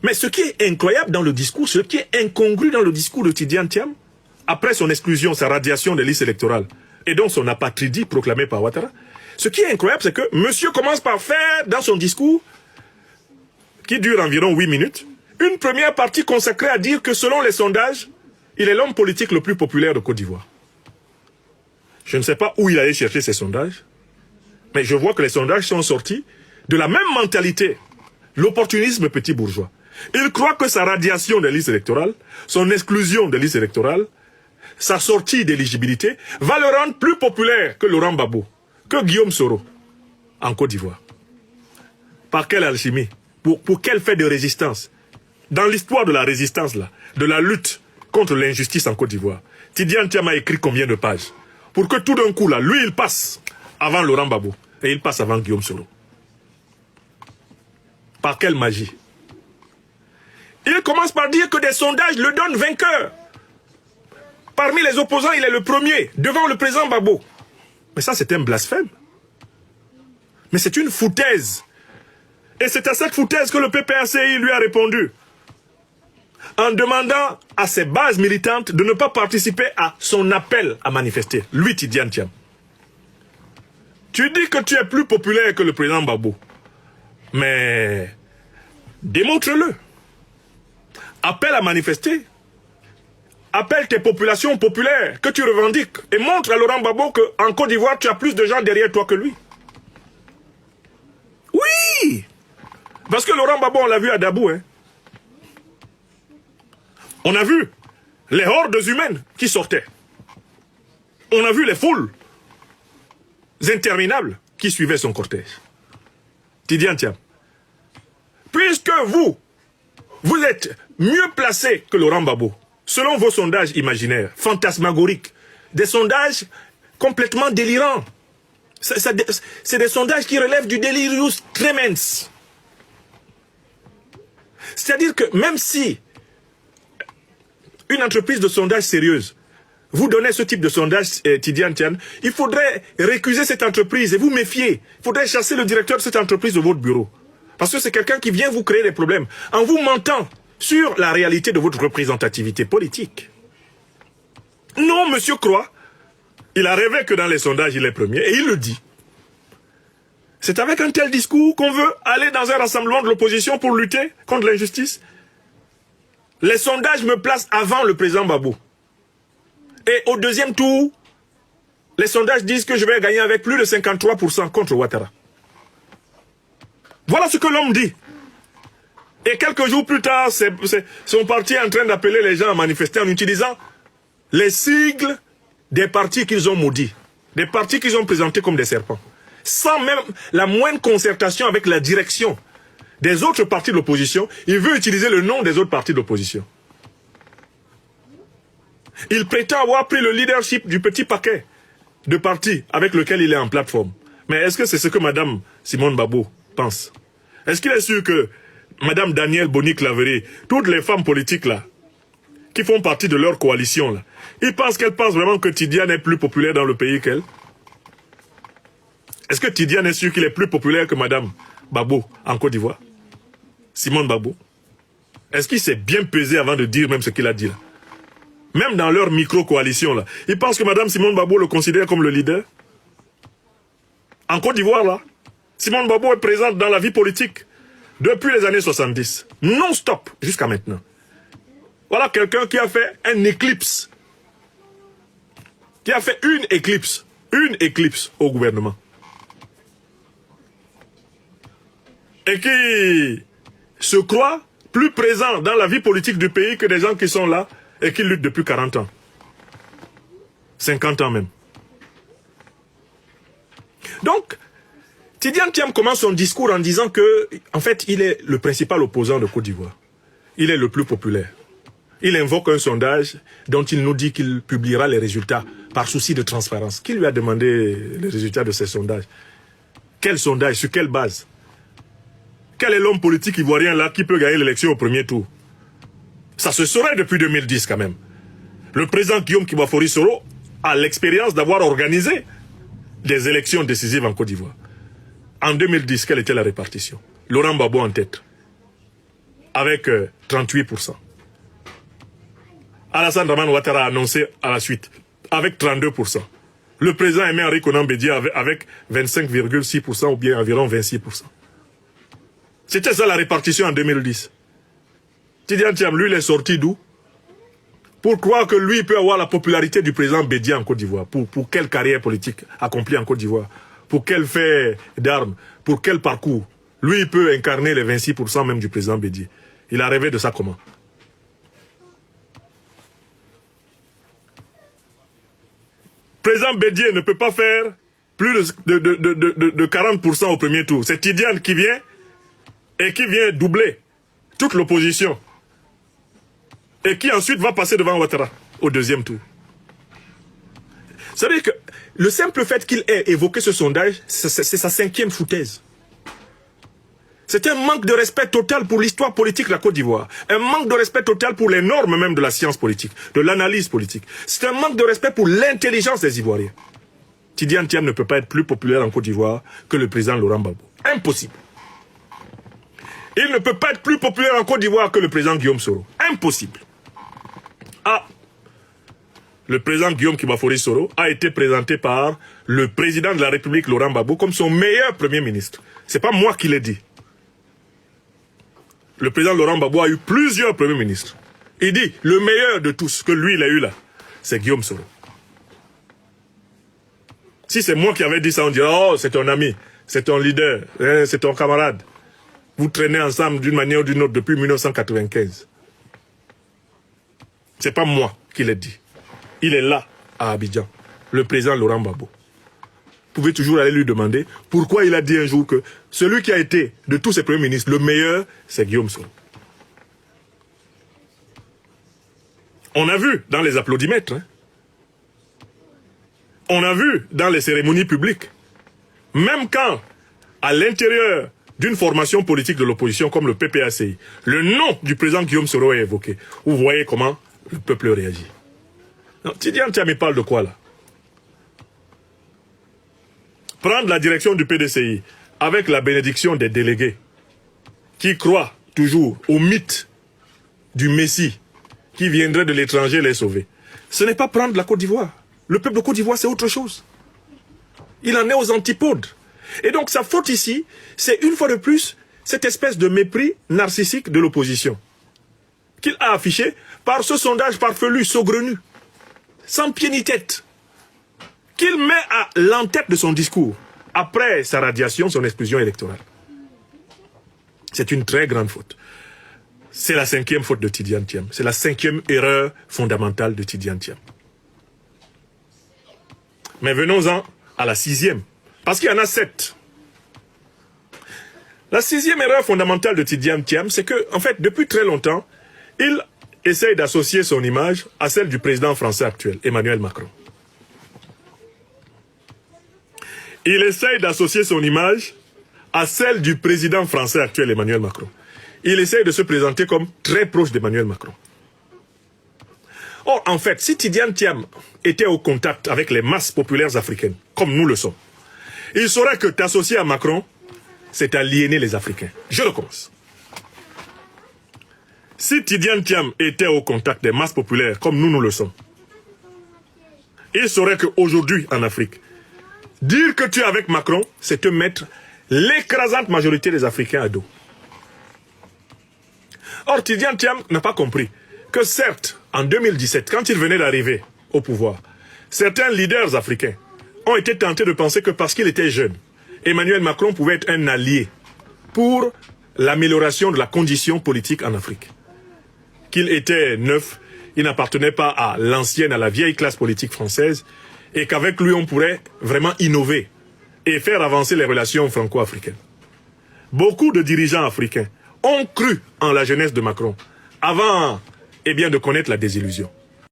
Mais ce qui est incroyable dans le discours, ce qui est incongru dans le discours de Tidiane Thiam, après son exclusion, sa radiation des listes électorales, et donc son apatridie proclamée par Ouattara, ce qui est incroyable, c'est que monsieur commence par faire, dans son discours, qui dure environ 8 minutes, une première partie consacrée à dire que selon les sondages, il est l'homme politique le plus populaire de Côte d'Ivoire. Je ne sais pas où il allait chercher ces sondages, mais je vois que les sondages sont sortis de la même mentalité, l'opportunisme petit bourgeois. Il croit que sa radiation des listes électorales, son exclusion des listes électorales, sa sortie d'éligibilité, va le rendre plus populaire que Laurent Gbagbo, que Guillaume Soro, en Côte d'Ivoire. Par quelle alchimie? Pour quel fait de résistance? Dans l'histoire de la résistance, là, de la lutte contre l'injustice en Côte d'Ivoire, Tidiane Thiam a écrit combien de pages? Pour que tout d'un coup, là, lui, il passe avant Laurent Gbagbo et il passe avant Guillaume Soro. Par quelle magie? Il commence par dire que des sondages le donnent vainqueur. Parmi les opposants, il est le premier, devant le président Gbagbo. Mais ça, c'est un blasphème. Mais c'est une foutaise. Et c'est à cette foutaise que le PPRCI lui a répondu. En demandant à ses bases militantes de ne pas participer à son appel à manifester. Lui, Tidiane Thiam. Tu dis que tu es plus populaire que le président Gbagbo. Mais démontre-le. Appelle à manifester. Appelle tes populations populaires que tu revendiques et montre à Laurent Gbagbo qu'en Côte d'Ivoire, tu as plus de gens derrière toi que lui. Oui! Parce que Laurent Gbagbo, on l'a vu à Dabou. Hein. On a vu les hordes humaines qui sortaient. On a vu les foules interminables qui suivaient son cortège. Tidiane Thiam, puisque vous êtes mieux placé que Laurent Gbagbo, selon vos sondages imaginaires, fantasmagoriques, des sondages complètement délirants. C'est des sondages qui relèvent du delirius tremens. C'est-à-dire que même si une entreprise de sondage sérieuse vous donnez ce type de sondage, Tidiane Thiam, il faudrait récuser cette entreprise et vous méfier. Il faudrait chasser le directeur de cette entreprise de votre bureau. Parce que c'est quelqu'un qui vient vous créer des problèmes en vous mentant sur la réalité de votre représentativité politique. Non, monsieur Croix, il a rêvé que dans les sondages, il est premier, et il le dit. C'est avec un tel discours qu'on veut aller dans un rassemblement de l'opposition pour lutter contre l'injustice. Les sondages me placent avant le président Gbagbo. Et au deuxième tour, les sondages disent que je vais gagner avec plus de 53% contre Ouattara. Voilà ce que l'homme dit. Et quelques jours plus tard, son parti est en train d'appeler les gens à manifester en utilisant les sigles des partis qu'ils ont maudits. Des partis qu'ils ont présentés comme des serpents. Sans même la moindre concertation avec la direction des autres partis de l'opposition, il veut utiliser le nom des autres partis de l'opposition. Il prétend avoir pris le leadership du petit paquet de partis avec lequel il est en plateforme. Mais est-ce que c'est ce que Mme Simone Gbagbo pense? Est-ce qu'il est sûr que Mme Danielle Boni-Claverie, toutes les femmes politiques là, qui font partie de leur coalition là, ils pensent qu'elles pensent vraiment que Tidiane est plus populaire dans le pays qu'elle? Est-ce que Tidiane est sûr qu'il est plus populaire que Mme Gbagbo en Côte d'Ivoire? Simone Gbagbo? Est-ce qu'il s'est bien pesé avant de dire même ce qu'il a dit là? Même dans leur micro-coalition là, ils pensent que Mme Simone Gbagbo le considère comme le leader? En Côte d'Ivoire là, Simone Gbagbo est présente dans la vie politique depuis les années 70, non-stop jusqu'à maintenant. Voilà quelqu'un qui a fait un éclipse, qui a fait une éclipse au gouvernement. Et qui se croit plus présent dans la vie politique du pays que des gens qui sont là et qui luttent depuis 40 ans. 50 ans même. Donc, Tidiane Thiam commence son discours en disant que, en fait, il est le principal opposant de Côte d'Ivoire. Il est le plus populaire. Il invoque un sondage dont il nous dit qu'il publiera les résultats par souci de transparence. Qui lui a demandé les résultats de ces sondages? Quel sondage? Sur quelle base? Quel est l'homme politique ivoirien là qui peut gagner l'élection au premier tour? Ça se saurait depuis 2010 quand même. Le président Guillaume Kibafori Soro a l'expérience d'avoir organisé des élections décisives en Côte d'Ivoire. En 2010, quelle était la répartition? Laurent Gbagbo en tête. avec 38%. Alassane Dramane Ouattara a annoncé à la suite avec 32%. Le président Aimé Henri Konan Bédié avec 25,6% ou bien environ 26%. C'était ça la répartition en 2010. Tidiane Thiam, lui, il est sorti d'où? Pour croire que lui peut avoir la popularité du président Bédié en Côte d'Ivoire. Pour quelle carrière politique accomplie en Côte d'Ivoire? Pour quel fait d'armes? Pour quel parcours? Lui, il peut incarner les 26% même du président Bédié. Il a rêvé de ça comment? Président Bédié ne peut pas faire plus de 40% au premier tour. C'est Tidiane qui vient et qui vient doubler toute l'opposition. Et qui ensuite va passer devant Ouattara au deuxième tour. C'est-à-dire que le simple fait qu'il ait évoqué ce sondage, c'est sa 5e foutaise. C'est un manque de respect total pour l'histoire politique de la Côte d'Ivoire. Un manque de respect total pour les normes même de la science politique, de l'analyse politique. C'est un manque de respect pour l'intelligence des Ivoiriens. Tidiane Thiam ne peut pas être plus populaire en Côte d'Ivoire que le président Laurent Gbagbo. Impossible. Il ne peut pas être plus populaire en Côte d'Ivoire que le président Guillaume Soro. Impossible. Ah, le président Guillaume Kibafori Soro a été présenté par le président de la République Laurent Gbagbo comme son meilleur premier ministre. C'est pas moi qui l'ai dit. Le président Laurent Gbagbo a eu plusieurs premiers ministres. Il dit, le meilleur de tous que lui il a eu là, c'est Guillaume Soro. Si c'est moi qui avais dit ça, on dirait, oh, c'est ton ami, c'est ton leader, c'est ton camarade. Vous traînez ensemble d'une manière ou d'une autre depuis 1995. C'est pas moi qui l'ai dit. Il est là, à Abidjan, le président Laurent Gbagbo. Vous pouvez toujours aller lui demander pourquoi il a dit un jour que celui qui a été, de tous ses premiers ministres, le meilleur, c'est Guillaume Soro. On a vu dans les applaudimètres, hein. On a vu dans les cérémonies publiques, même quand, à l'intérieur d'une formation politique de l'opposition comme le PPACI, le nom du président Guillaume Soro est évoqué. Vous voyez comment le peuple réagit. Tidiane Thiam, il parle de quoi là? Prendre la direction du PDCI avec la bénédiction des délégués qui croient toujours au mythe du Messie qui viendrait de l'étranger les sauver. Ce n'est pas prendre la Côte d'Ivoire. Le peuple de Côte d'Ivoire, c'est autre chose. Il en est aux antipodes. Et donc sa faute ici, c'est une fois de plus cette espèce de mépris narcissique de l'opposition qu'il a affiché par ce sondage farfelu, saugrenu, sans pied ni tête, qu'il met à l'entête de son discours, après sa radiation, son exclusion électorale. C'est une très grande faute. C'est la 5e faute de Tidiane Thiam. C'est la 5e erreur fondamentale de Tidiane Thiam. Mais venons-en à la 6e, parce qu'il y en a 7. La 6e erreur fondamentale de Tidiane Thiam, c'est que, en fait, depuis très longtemps, il essaye d'associer son image à celle du président français actuel, Emmanuel Macron. Il essaye d'associer son image à celle du président français actuel, Emmanuel Macron. Il essaye de se présenter comme très proche d'Emmanuel Macron. Or, en fait, si Tidiane Thiam était au contact avec les masses populaires africaines, comme nous le sommes, il saurait que t'associer à Macron, c'est aliéner les Africains. Je recommence. Si Tidiane Thiam était au contact des masses populaires, comme nous le sommes, il saurait qu'aujourd'hui, en Afrique, dire que tu es avec Macron, c'est te mettre l'écrasante majorité des Africains à dos. Or, Tidiane Thiam n'a pas compris que certes, en 2017, quand il venait d'arriver au pouvoir, certains leaders africains ont été tentés de penser que parce qu'il était jeune, Emmanuel Macron pouvait être un allié pour l'amélioration de la condition politique en Afrique. Qu'il était neuf, il n'appartenait pas à l'ancienne, à la vieille classe politique française, et qu'avec lui, on pourrait vraiment innover et faire avancer les relations franco-africaines. Beaucoup de dirigeants africains ont cru en la jeunesse de Macron avant de connaître la désillusion.